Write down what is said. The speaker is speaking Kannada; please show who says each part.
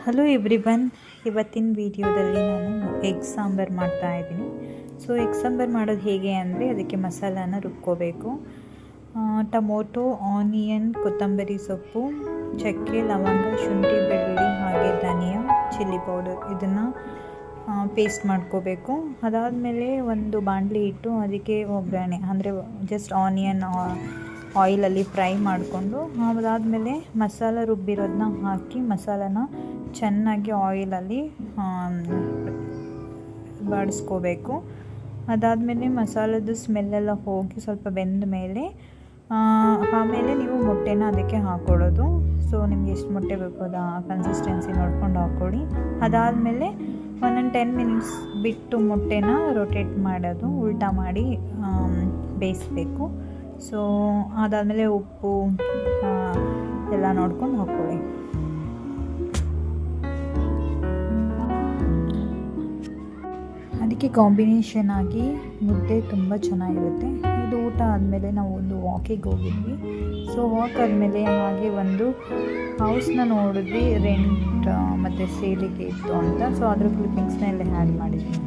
Speaker 1: ಹಲೋ ಎವ್ರಿವನ್, ಇವತ್ತಿನ ವಿಡಿಯೋದಲ್ಲಿ ನಾನು ಎಗ್ ಸಾಂಬಾರು ಮಾಡ್ತಾಯಿದ್ದೀನಿ. ಸೊ ಎಗ್ ಸಾಂಬಾರು ಮಾಡೋದು ಹೇಗೆ ಅಂದರೆ, ಅದಕ್ಕೆ ಮಸಾಲಾನ ರುಬ್ಕೋಬೇಕು. ಟೊಮೊಟೊ, ಆನಿಯನ್, ಕೊತ್ತಂಬರಿ ಸೊಪ್ಪು, ಚಕ್ಕೆ, ಲವಂಗ, ಶುಂಠಿ, ಬೆಳ್ಳುಳ್ಳಿ, ಹಾಗೆ ಧನಿಯಾ, ಚಿಲ್ಲಿ ಪೌಡರ್ ಇದನ್ನು ಪೇಸ್ಟ್ ಮಾಡ್ಕೋಬೇಕು. ಅದಾದಮೇಲೆ ಒಂದು ಬಾಣಲಿ ಇಟ್ಟು ಅದಕ್ಕೆ ಒಗ್ಗರಣೆ ಅಂದರೆ ಜಸ್ಟ್ ಆನಿಯನ್ ಆಯಿಲಲ್ಲಿ ಫ್ರೈ ಮಾಡಿಕೊಂಡು, ಅದಾದಮೇಲೆ ಮಸಾಲ ರುಬ್ಬಿರೋದನ್ನ ಹಾಕಿ ಮಸಾಲಾನ ಚೆನ್ನಾಗಿ ಆಯಿಲಲ್ಲಿ ಬಾಡಿಸ್ಕೋಬೇಕು. ಅದಾದಮೇಲೆ ಮಸಾಲದ ಸ್ಮೆಲ್ಲೆಲ್ಲ ಹೋಗಿ ಸ್ವಲ್ಪ ಬೆಂದ ಮೇಲೆ ಆಮೇಲೆ ನೀವು ಮೊಟ್ಟೆನ ಅದಕ್ಕೆ ಹಾಕ್ಕೊಳ್ಳೋದು. ಸೊ ನಿಮ್ಗೆ ಎಷ್ಟು ಮೊಟ್ಟೆ ಬೇಕೋ ಅದು ಆ ಕನ್ಸಿಸ್ಟೆನ್ಸಿ ನೋಡ್ಕೊಂಡು ಹಾಕ್ಕೊಳ್ಳಿ. ಅದಾದಮೇಲೆ ಒಂದೊಂದು 10 ಮಿನಿಟ್ಸ್ ಬಿಟ್ಟು ಮೊಟ್ಟೆನ ರೊಟೇಟ್ ಮಾಡೋದು, ಉಲ್ಟಾ ಮಾಡಿ ಬೇಯಿಸಬೇಕು. ಸೊ ಅದಾದಮೇಲೆ ಉಪ್ಪು ಎಲ್ಲ ನೋಡ್ಕೊಂಡು ಹಾಕ್ಕೊಳ್ಳಿ. ಅದಕ್ಕೆ ಕಾಂಬಿನೇಷನ್ ಆಗಿ ಮುದ್ದೆ ತುಂಬ ಚೆನ್ನಾಗಿರುತ್ತೆ. ಇದು ಊಟ ಆದಮೇಲೆ ನಾವು ಒಂದು ವಾಕಿಗೆ ಹೋಗಿದ್ವಿ. ಸೊ ವಾಕ್ ಆದಮೇಲೆ ಹಾಗೆ ಒಂದು ಹೌಸ್ನ ನೋಡಿದ್ವಿ, ರೆಂಟ್ ಮತ್ತು ಸೇಲಿಗೆ ಇತ್ತು ಅಂತ. ಸೊ ಅದ್ರ ಕ್ಲಿಪ್ಪಿಂಗ್ಸ್ನ ಎಲ್ಲ ಆ್ಯಡ್ ಮಾಡಿದ್ವಿ.